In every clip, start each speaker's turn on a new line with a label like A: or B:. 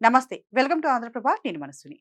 A: నమస్తే. Welcome to Andhra Prabha. నేను మనస్విని.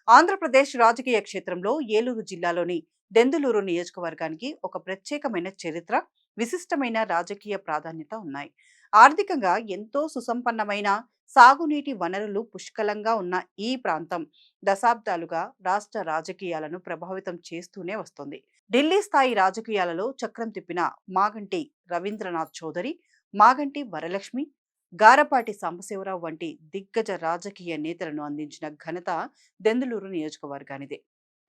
A: ఆంధ్రప్రదేశ్ రాజకీయ క్షేత్రంలో ఏలూరు జిల్లాలోని దెందులూరు నియోజకవర్గానికి ఒక ప్రత్యేకమైన చరిత్ర, విశిష్టమైన రాజకీయ ప్రాధాన్యత ఉన్నాయి. ఆర్థికంగా ఎంతో సుసంపన్నమైన సాగునీటి వనరులు పుష్కలంగా ఉన్న ఈ ప్రాంతం దశాబ్దాలుగా రాష్ట్ర రాజకీయాలను ప్రభావితం చేస్తూనే వస్తుంది. ఢిల్లీ స్థాయి రాజకీయాలలో చక్రం తిప్పిన మాగంటి రవీంద్రనాథ్ చౌదరి, మాగంటి వరలక్ష్మి, గారపాటి సాంబశివరావు వంటి దిగ్గజ రాజకీయ నేతలను అందించిన ఘనత దెందులూరు నియోజకవర్గానిదే.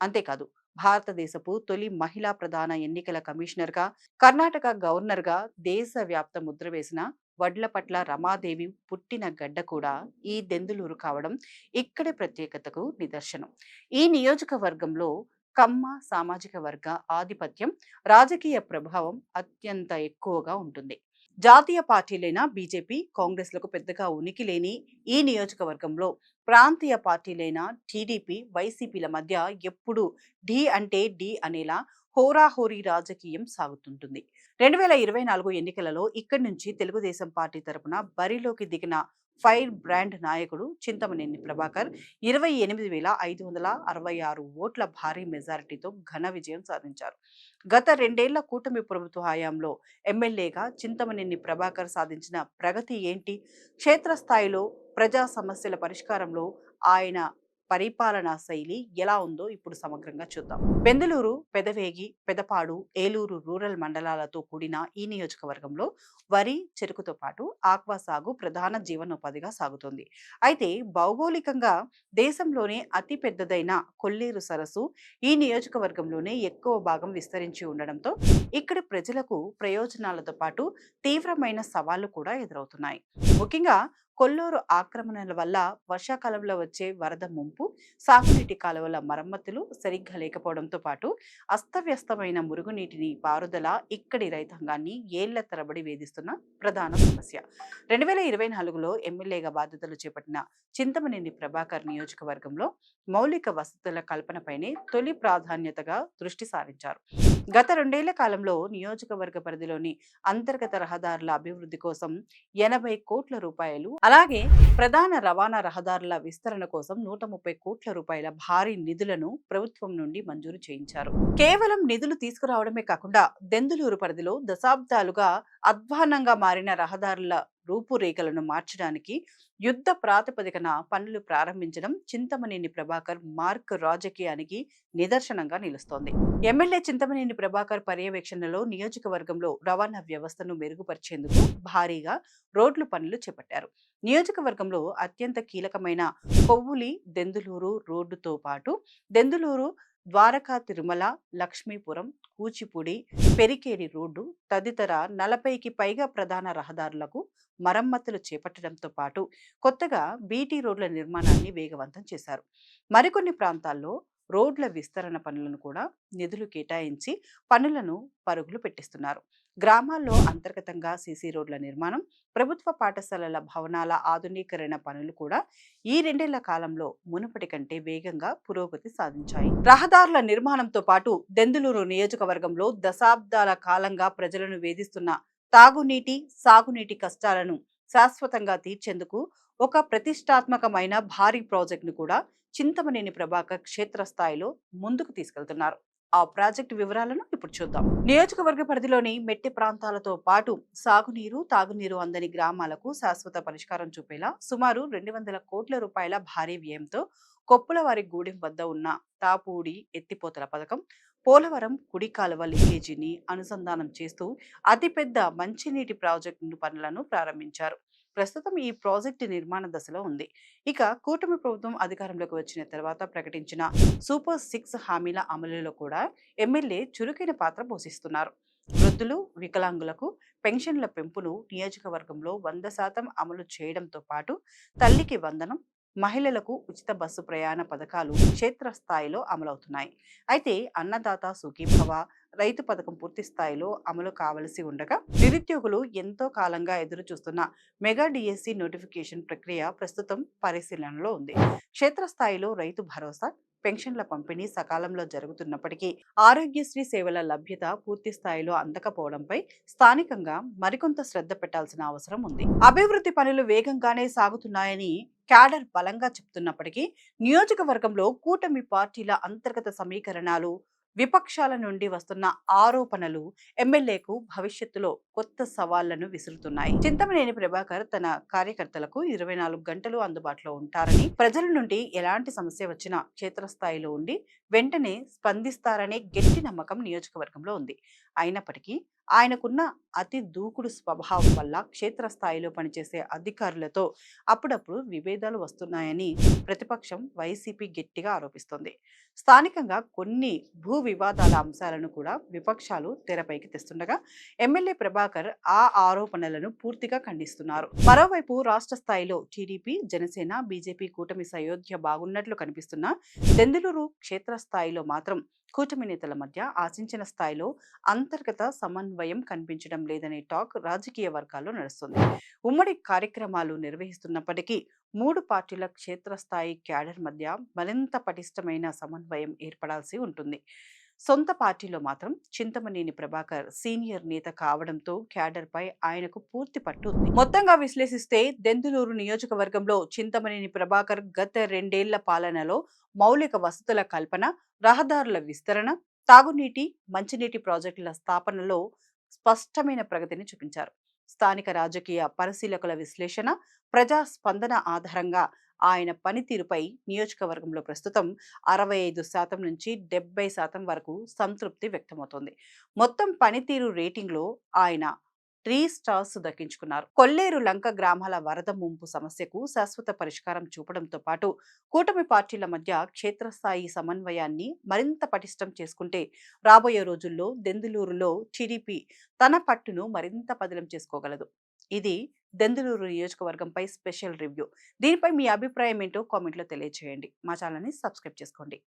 A: అంతేకాదు, భారతదేశపు తొలి మహిళా ప్రధాన ఎన్నికల కమిషనర్గా, కర్ణాటక గవర్నర్గా దేశవ్యాప్త ముద్ర వేసిన వడ్లపట్ల రమాదేవి పుట్టిన గడ్డ కూడా ఈ దెందులూరు కావడం ఇక్కడి ప్రత్యేకతకు నిదర్శనం. ఈ నియోజకవర్గంలో కమ్మ సామాజిక వర్గ ఆధిపత్యం, రాజకీయ ప్రభావం అత్యంత ఎక్కువగా ఉంటుంది. జాతీయ పార్టీలైన బీజేపీ, కాంగ్రెస్లకు పెద్దగా ఉనికి లేని ఈ నియోజకవర్గంలో ప్రాంతీయ పార్టీలైన టీడీపీ, వైసీపీల మధ్య ఎప్పుడు ఢీ అంటే ఢీ అనేలా హోరాహోరీ రాజకీయం సాగుతుంటుంది. 2024 ఎన్నికలలో ఇక్కడి నుంచి తెలుగుదేశం పార్టీ తరపున బరిలోకి దిగిన ఫైర్ బ్రాండ్ నాయకుడు చింతమనేని ప్రభాకర్ 28,566 ఓట్ల భారీ మెజారిటీతో ఘన విజయం సాధించారు. గత 2 ఏళ్ల కూటమి ప్రభుత్వ హయాంలో ఎమ్మెల్యేగా చింతమనేని ప్రభాకర్ సాధించిన ప్రగతి ఏంటి? క్షేత్రస్థాయిలో ప్రజా సమస్యల పరిష్కారంలో ఆయన పరిపాలనా శైలి ఎలా ఉందో ఇప్పుడు సమగ్రంగా చూద్దాం. బెందులూరు, పెదవేగి, పెదపాడు, ఏలూరు రూరల్ మండలాలతో కూడిన ఈ నియోజకవర్గంలో వరి, చెరుకుతో పాటు ఆక్వా సాగు ప్రధాన జీవనోపాధిగా సాగుతుంది. అయితే భౌగోళికంగా దేశంలోనే అతి పెద్దదైన కొల్లేరు సరస్సు ఈ నియోజకవర్గంలోనే ఎక్కువ భాగం విస్తరించి ఉండడంతో ఇక్కడి ప్రజలకు ప్రయోజనాలతో పాటు తీవ్రమైన సవాళ్లు కూడా ఎదురవుతున్నాయి. ముఖ్యంగా కొల్లేరు ఆక్రమణల వల్ల వర్షాకాలంలో వచ్చే వరద ముంపు, సాగునీటి కాలువల మరమ్మతులు సరిగ్గా లేకపోవడంతో పాటు అస్తవ్యస్తమైన మురుగునీటిని పారుదల ఇక్కడి రైతాంగాన్ని ఏళ్ల తరబడి వేధిస్తున్న ప్రధాన సమస్య. 2024లో ఎమ్మెల్యేగా బాధ్యతలు చేపట్టిన చింతమనేని ప్రభాకర్ నియోజకవర్గంలో మౌలిక వసతుల కల్పనపైనే తొలి ప్రాధాన్యతగా దృష్టి సారించారు. గత 2 ఏళ్ల కాలంలో నియోజకవర్గ పరిధిలోని అంతర్గత రహదారుల అభివృద్ధి కోసం 80 కోట్ల రూపాయలు, అలాగే ప్రధాన రవాణా రహదారుల విస్తరణ కోసం 130 కోట్ల రూపాయల భారీ నిధులను ప్రభుత్వం నుండి మంజూరు చేయించారు. కేవలం నిధులు తీసుకురావడమే కాకుండా దెందులూరు పరిధిలో దశాబ్దాలుగా అధ్వాన్నంగా మారిన రహదారుల రూపురేఖలను మార్చడానికి యుద్ధ ప్రాతిపదికన పనులు ప్రారంభించడం చింతమనేని ప్రభాకర్ మార్క్ రాజకీయానికి నిదర్శనంగా నిలుస్తోంది. ఎమ్మెల్యే చింతమనేని ప్రభాకర్ పర్యవేక్షణలో నియోజకవర్గంలో రవాణా వ్యవస్థను మెరుగుపరిచేందుకు భారీగా రోడ్లు పనులు చేపట్టారు. నియోజకవర్గంలో అత్యంత కీలకమైన కొవ్వులి దెందులూరు రోడ్డుతో పాటు దెందులూరు, ద్వారకా తిరుమల, లక్ష్మీపురం, కూచిపూడి, పెరికేడి రోడ్డు తదితర 40కి పైగా ప్రధాన రహదారులకు మరమ్మతులు చేపట్టడంతో పాటు కొత్తగా బీటీ రోడ్ల నిర్మాణాన్ని వేగవంతం చేశారు. మరికొన్ని ప్రాంతాల్లో రోడ్ల విస్తరణ పనులను కూడా నిధులు కేటాయించి పనులను పరుగులు పెట్టిస్తున్నారు. గ్రామాల్లో అంతర్గతంగా సీసీ రోడ్ల నిర్మాణం, ప్రభుత్వ పాఠశాలల భవనాల ఆధునీకరణ పనులు కూడా ఈ 2 ఏళ్ల కాలంలో మునుపటి కంటే వేగంగా పురోగతి సాధించాయి. రహదారుల నిర్మాణంతో పాటు దెందులూరు నియోజకవర్గంలో దశాబ్దాల కాలంగా ప్రజలను వేధిస్తున్న తాగునీటి, సాగునీటి కష్టాలను శాశ్వతంగా తీర్చేందుకు ఒక ప్రతిష్టాత్మకమైన భారీ ప్రాజెక్టును కూడా చింతమనేని ప్రభాకర్ క్షేత్రస్థాయిలో ముందుకు తీసుకెళ్తున్నారు. ఆ ప్రాజెక్టు వివరాలను ఇప్పుడు చూద్దాం. నియోజకవర్గ పరిధిలోని మెట్టి ప్రాంతాలతో పాటు సాగునీరు, తాగునీరు అందని గ్రామాలకు శాశ్వత పరిష్కారం చూపేలా సుమారు 200 కోట్ల రూపాయల భారీ వ్యయంతో కొప్పులవారి గూడెం వద్ద ఉన్న తాపూడి ఎత్తిపోతల పథకం, పోలవరం కుడి కాలువ లీకేజీని అనుసంధానం చేస్తూ అతిపెద్ద మంచినీటి ప్రాజెక్టు పనులను ప్రారంభించారు. ప్రస్తుతం ఈ ప్రాజెక్టు నిర్మాణ దశలో ఉంది. ఇక కూటమి ప్రభుత్వం అధికారంలోకి వచ్చిన తర్వాత ప్రకటించిన సూపర్ 6 హామీల అమలులో కూడా ఎమ్మెల్యే చురుకైన పాత్ర పోషిస్తున్నారు. వృద్ధులు, వికలాంగులకు పెన్షన్ల పెంపును నియోజకవర్గంలో 100% అమలు చేయడంతో పాటు తల్లికి వందనం, మహిళలకు ఉచిత బస్సు ప్రయాణ పథకాలు క్షేత్రస్థాయిలో అమలవుతున్నాయి. అయితే అన్నదాత సుఖీభవ, రైతు పథకం పూర్తి స్థాయిలో అమలు కావలసి ఉండగా నిరుద్యోగులు ఎంతో కాలంగా ఎదురు చూస్తున్న మెగా డిఎస్సి నోటిఫికేషన్ ప్రక్రియ ప్రస్తుతం పరిశీలనలో ఉంది. క్షేత్రస్థాయిలో రైతు భరోసా, పెన్షన్ల పంపిణీ సకాలంలో జరుగుతున్నప్పటికీ ఆరోగ్యశ్రీ సేవల లభ్యత పూర్తి స్థాయిలో అందకపోవడంపై స్థానికంగా మరికొంత శ్రద్ధ పెట్టాల్సిన అవసరం ఉంది. అభివృద్ధి పనులు వేగంగానే సాగుతున్నాయని క్యాడర్ బలంగా చెప్తున్నప్పటికీ నియోజకవర్గంలో కూటమి పార్టీల అంతర్గత సమీకరణాలు, విపక్షాల నుండి వస్తున్న ఆరోపణలు ఎమ్మెల్యేకు భవిష్యత్తులో కొత్త సవాళ్లను విసురుతున్నాయి. చింతమనేని ప్రభాకర్ తన కార్యకర్తలకు 24 గంటలు అందుబాటులో ఉంటారని, ప్రజల నుండి ఎలాంటి సమస్య వచ్చినా క్షేత్రస్థాయిలో ఉండి వెంటనే స్పందిస్తారనే గట్టి నమ్మకం నియోజకవర్గంలో ఉంది. అయినప్పటికీ ఆయనకున్న అతి దూకుడు స్వభావం వల్ల క్షేత్రస్థాయిలో పనిచేసే అధికారులతో అప్పుడప్పుడు విభేదాలు వస్తున్నాయని ప్రతిపక్షం వైసీపీ గట్టిగా ఆరోపిస్తోంది. స్థానికంగా కొన్ని భూ వివాదాల అంశాలను కూడా విపక్షాలు తెరపైకి తెస్తుండగా ఎమ్మెల్యే ప్రభాకర్ ఆ ఆరోపణలను పూర్తిగా ఖండిస్తున్నారు. మరోవైపు రాష్ట్ర స్థాయిలో టీడీపీ, జనసేన, బీజేపీ కూటమి సయోధ్య బాగున్నట్లు కనిపిస్తున్న దెందులూరు క్షేత్రస్థాయిలో మాత్రం కూటమి నేతల మధ్య ఆశించిన స్థాయిలో అంతర్గత సమన్వయం కనిపించడం లేదనే టాక్ రాజకీయ వర్గాల్లో నడుస్తుంది. ఉమ్మడి కార్యక్రమాలు నిర్వహిస్తున్నప్పటికీ మూడు పార్టీల క్షేత్రస్థాయి క్యాడర్ మధ్య మరింత పటిష్టమైన సమన్వయం ఏర్పడాల్సి ఉంటుంది. సొంత పార్టీలో మాత్రం చింతమనేని ప్రభాకర్ సీనియర్ నేత కావడంతో క్యాడర్ పై ఆయనకు పూర్తి పట్టు ఉంది. మొత్తంగా విశ్లేషిస్తే దెందులూరు నియోజకవర్గంలో చింతమనేని ప్రభాకర్ గత 2 ఏళ్ల పాలనలో మౌలిక వసతుల కల్పన, రహదారుల విస్తరణ, తాగునీటి, మంచినీటి ప్రాజెక్టుల స్థాపనలో స్పష్టమైన ప్రగతిని చూపించారు. స్థానిక రాజకీయ పరిశీలకుల విశ్లేషణ, ప్రజా స్పందన ఆధారంగా ఆయన పనితీరుపై నియోజకవర్గంలో ప్రస్తుతం 65% నుంచి 70% వరకు సంతృప్తి వ్యక్తమవుతోంది. మొత్తం పనితీరు రేటింగ్లో ఆయన 3 స్టార్స్ దక్కించుకున్నారు. కొల్లేరు లంక గ్రామాల వరద ముంపు సమస్యకు శాశ్వత పరిష్కారం చూపడంతో పాటు కూటమి పార్టీల మధ్య క్షేత్రస్థాయి సమన్వయాన్ని మరింత పటిష్టం చేసుకుంటే రాబోయే రోజుల్లో దెందులూరులో టీడీపీ తన పట్టును మరింత పదిలం చేసుకోగలదు. ఇది దెందులూరు నియోజకవర్గంపై స్పెషల్ రివ్యూ. దీనిపై మీ అభిప్రాయం ఏంటో కామెంట్లో తెలియజేయండి. మా ఛానల్ని సబ్స్క్రైబ్ చేసుకోండి.